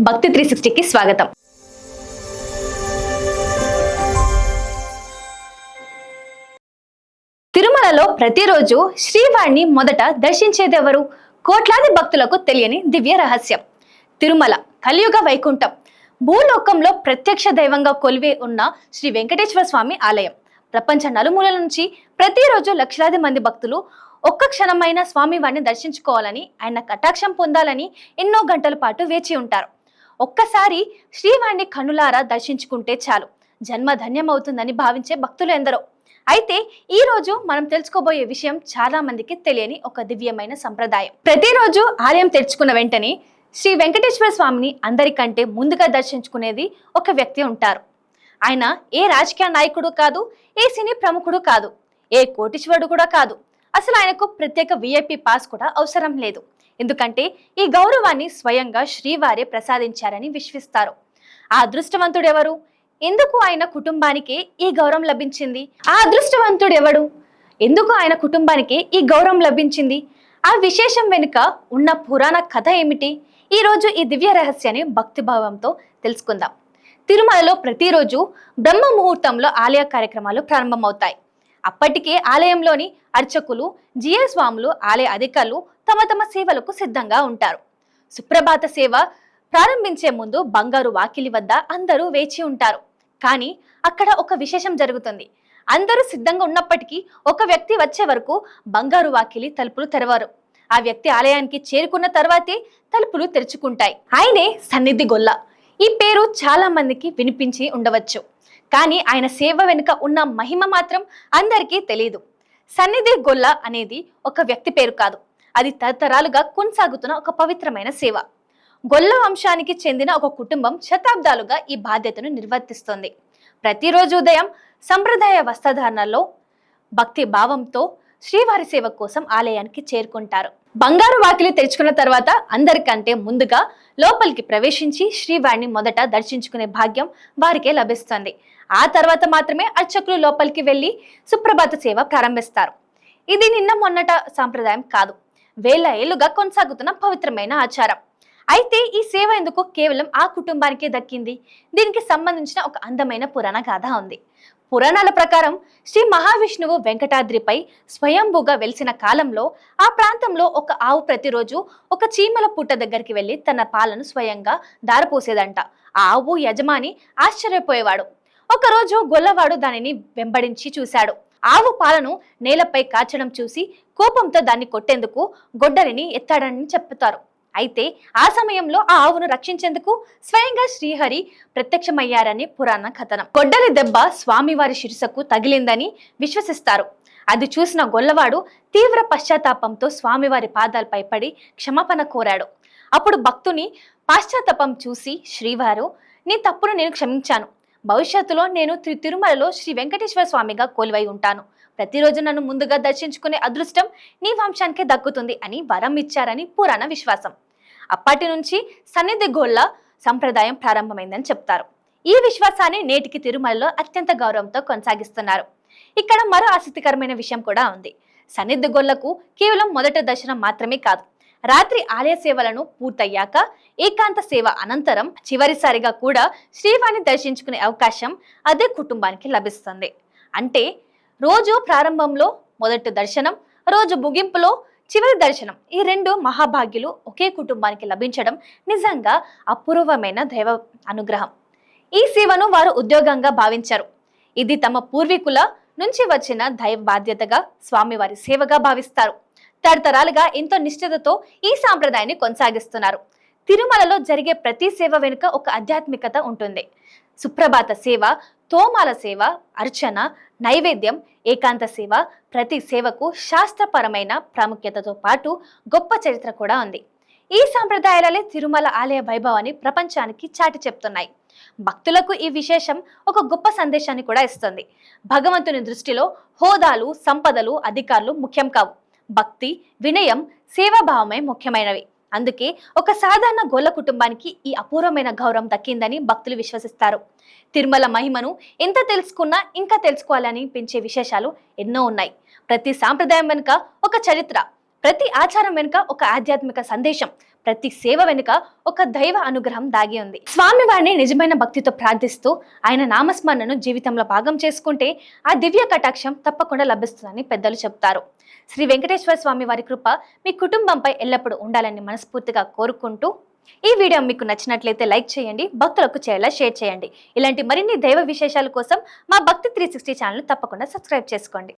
భక్తి 360కి స్వాగతం. తిరుమలలో ప్రతిరోజు శ్రీవారిని మొదట దర్శించేదెవరు? కోట్లాది భక్తులకు తెలియని దివ్య రహస్యం. తిరుమల కలియుగ వైకుంఠం, భూలోకంలో ప్రత్యక్ష దైవంగా కొలువే ఉన్న శ్రీ వెంకటేశ్వర స్వామి ఆలయం. ప్రపంచ నలుమూలల నుంచి ప్రతిరోజు లక్షలాది మంది భక్తులు ఒక్క క్షణమైన స్వామివారిని దర్శించుకోవాలని, ఆయన కటాక్షం పొందాలని ఎన్నో గంటల పాటు వేచి ఉంటారు. ఒక్కసారి శ్రీవారిని కనులారా దర్శించుకుంటే చాలు, జన్మ ధన్యమవుతుందని భావించే భక్తులు ఎందరో. అయితే ఈ రోజు మనం తెలుసుకోబోయే విషయం చాలా మందికి తెలియని ఒక దివ్యమైన సంప్రదాయం. ప్రతిరోజు ఆలయం తెరుచుకున్న వెంటనే శ్రీ వెంకటేశ్వర స్వామిని అందరికంటే ముందుగా దర్శించుకునేది ఒక వ్యక్తి ఉంటారు. ఆయన ఏ రాజకీయ నాయకుడు కాదు, ఏ సినీ ప్రముఖుడు కాదు, ఏ కోటీశ్వరుడు కూడా కాదు. అసలు ఆయనకు ప్రత్యేక విఐపి పాస్ కూడా అవసరం లేదు. ఎందుకంటే ఈ గౌరవాన్ని స్వయంగా శ్రీవారే ప్రసాదించారని విశ్వసిస్తారు. ఆ అదృష్టవంతుడు ఎవరు? ఎందుకు ఆయన కుటుంబానికి ఈ గౌరవం లభించింది? ఆ అదృష్టవంతుడు ఎవడు? ఎందుకు ఆయన కుటుంబానికి ఈ గౌరవం లభించింది? ఆ విశేషం వెనుక ఉన్న పురాణ కథ ఏమిటి? ఈ రోజు ఈ దివ్య రహస్యాన్ని భక్తిభావంతో తెలుసుకుందాం. తిరుమలలో ప్రతిరోజు బ్రహ్మ ముహూర్తంలో ఆలయ కార్యక్రమాలు ప్రారంభమవుతాయి. అప్పటికే ఆలయంలోని అర్చకులు, జిఎల్ స్వాములు, ఆలయ అధికారులు తమ తమ సేవలకు సిద్ధంగా ఉంటారు. సుప్రభాత సేవ ప్రారంభించే ముందు బంగారు వాకిలి వద్ద అందరూ వేచి ఉంటారు. కానీ అక్కడ ఒక విశేషం జరుగుతుంది. అందరూ సిద్ధంగా ఉన్నప్పటికీ ఒక వ్యక్తి వచ్చే వరకు బంగారు వాకిలి తలుపులు తెరవరు. ఆ వ్యక్తి ఆలయానికి చేరుకున్న తర్వాతే తలుపులు తెరుచుకుంటాయి. ఆయనే సన్నిధి గొల్ల. ఈ పేరు చాలా మందికి వినిపించి ఉండవచ్చు, కానీ ఆయన సేవ వెనుక ఉన్న మహిమ మాత్రం అందరికీ తెలియదు. సన్నిధి గొల్ల అనేది ఒక వ్యక్తి పేరు కాదు, అది తరతరాలుగా కొనసాగుతున్న ఒక పవిత్రమైన సేవ. గొల్ల వంశానికి చెందిన ఒక కుటుంబం శతాబ్దాలుగా ఈ బాధ్యతను నిర్వర్తిస్తుంది. ప్రతిరోజు ఉదయం సంప్రదాయ వస్త్రధారణలో భక్తి భావంతో శ్రీవారి సేవ కోసం ఆలయానికి చేరుకుంటారు. బంగారు వాకిలి తెరుచుకున్న తర్వాత అందరికంటే ముందుగా లోపలికి ప్రవేశించి శ్రీవారిని మొదట దర్శించుకునే భాగ్యం వారికే లభిస్తుంది. ఆ తర్వాత మాత్రమే అర్చకులు లోపలికి వెళ్లి సుప్రభాత సేవ ప్రారంభిస్తారు. ఇది నిన్న మొన్నట సాంప్రదాయం కాదు, వేల ఏళ్లుగా కొనసాగుతున్న పవిత్రమైన ఆచారం. అయితే ఈ సేవ ఎందుకు కేవలం ఆ కుటుంబానికే దక్కింది? దీనికి సంబంధించిన ఒక అందమైన పురాణ గాథ ఉంది. పురాణాల ప్రకారం శ్రీ మహావిష్ణువు వెంకటాద్రిపై స్వయంభూగా వెలిసిన కాలంలో ఆ ప్రాంతంలో ఒక ఆవు ప్రతిరోజు ఒక చీమల పుట్ట దగ్గరికి వెళ్లి తన పాలను స్వయంగా దారపోసేదంట. ఆ ఆవు యజమాని ఆశ్చర్యపోయేవాడు. ఒకరోజు గొల్లవాడు దానిని వెంబడించి చూశాడు. ఆవు పాలను నేలపై కాచడం చూసి కోపంతో దాన్ని కొట్టేందుకు గొడ్డలిని ఎత్తాడని చెప్తారు. అయితే ఆ సమయంలో ఆ ఆవును రక్షించేందుకు స్వయంగా శ్రీహరి ప్రత్యక్షమయ్యారని పురాణ కథనం. గొడ్డలి దెబ్బ స్వామివారి శిరస్సుకు తగిలిందని విశ్వసిస్తారు. అది చూసిన గొల్లవాడు తీవ్ర పశ్చాత్తాపంతో స్వామివారి పాదాలపై పడి క్షమాపణ కోరాడు. అప్పుడు భక్తుని పశ్చాత్తాపం చూసి శ్రీవారు, నీ తప్పును నేను క్షమించాను. భవిష్యత్తులో నేను తిరుమలలో శ్రీ వెంకటేశ్వర స్వామిగా కొలువై ఉంటాను. ప్రతిరోజు నన్ను ముందుగా దర్శించుకునే అదృష్టం నీ వంశానికే దక్కుతుంది అని వరం ఇచ్చారని పురాణ విశ్వాసం. అప్పటి నుంచి సన్నిధి గొల్ల సంప్రదాయం ప్రారంభమైందని చెప్తారు. ఈ విశ్వాసాన్ని నేటికి తిరుమలలో అత్యంత గౌరవంతో కొనసాగిస్తున్నారు. ఇక్కడ మరో ఆసక్తికరమైన విషయం కూడా ఉంది. సన్నిధి గొల్లకు కేవలం మొదటి దర్శనం మాత్రమే కాదు, రాత్రి ఆలయ సేవలను పూర్తయ్యాక ఏకాంత సేవ అనంతరం చివరిసారిగా కూడా శ్రీవారిని దర్శించుకునే అవకాశం అదే కుటుంబానికి లభిస్తుంది. అంటే రోజు ప్రారంభంలో మొదటి దర్శనం, రోజు ముగింపులో చివరి దర్శనం, ఈ రెండు మహాభాగ్యులు ఒకే కుటుంబానికి లభించడం నిజంగా అపూర్వమైన దైవ అనుగ్రహం. ఈ సేవను వారు ఉద్యోగంగా భావించారు. ఇది తమ పూర్వీకుల నుంచి వచ్చిన దైవ బాధ్యతగా, స్వామివారి సేవగా భావిస్తారు. తరతరాలుగా ఎంతో నిష్ఠతతో ఈ సాంప్రదాయాన్ని కొనసాగిస్తున్నారు. తిరుమలలో జరిగే ప్రతి సేవ వెనుక ఒక ఆధ్యాత్మికత ఉంటుంది. సుప్రభాత సేవ, తోమాల సేవ, అర్చన, నైవేద్యం, ఏకాంత సేవ, ప్రతి సేవకు శాస్త్రపరమైన ప్రాముఖ్యతతో పాటు గొప్ప చరిత్ర కూడా ఉంది. ఈ సాంప్రదాయాలే తిరుమల ఆలయ వైభవాన్ని ప్రపంచానికి చాటి చెప్తున్నాయి. భక్తులకు ఈ విశేషం ఒక గొప్ప సందేశాన్ని కూడా ఇస్తుంది. భగవంతుని దృష్టిలో హోదాలు, సంపదలు, అధికారులు ముఖ్యం కావు. భక్తి, వినయం, సేవాభావమే ముఖ్యమైనవి. అందుకే ఒక సాధారణ గొల్ల కుటుంబానికి ఈ అపూర్వమైన గౌరవం దక్కిందని భక్తులు విశ్వసిస్తారు. తిరుమల మహిమను ఎంత తెలుసుకున్నా ఇంకా తెలుసుకోవాలని పెంచే విశేషాలు ఎన్నో ఉన్నాయి. ప్రతి సాంప్రదాయం వెనుక ఒక చరిత్ర, ప్రతి ఆచారం వెనుక ఒక ఆధ్యాత్మిక సందేశం, ప్రతి సేవ వెనుక ఒక దైవ అనుగ్రహం దాగి ఉంది. స్వామివారిని నిజమైన భక్తితో ప్రార్థిస్తూ ఆయన నామస్మరణను జీవితంలో భాగం చేసుకుంటే ఆ దివ్య కటాక్షం తప్పకుండా లభిస్తుందని పెద్దలు చెప్తారు. శ్రీ వెంకటేశ్వర స్వామి వారి కృప మీ కుటుంబంపై ఎల్లప్పుడూ ఉండాలని మనస్ఫూర్తిగా కోరుకుంటూ, ఈ వీడియో మీకు నచ్చినట్లయితే లైక్ చేయండి, భక్తులకు షేర్ చేయండి. ఇలాంటి మరిన్ని దైవ విశేషాల కోసం మా భక్తి 360 ఛానల్ తప్పకుండా సబ్స్క్రైబ్ చేసుకోండి.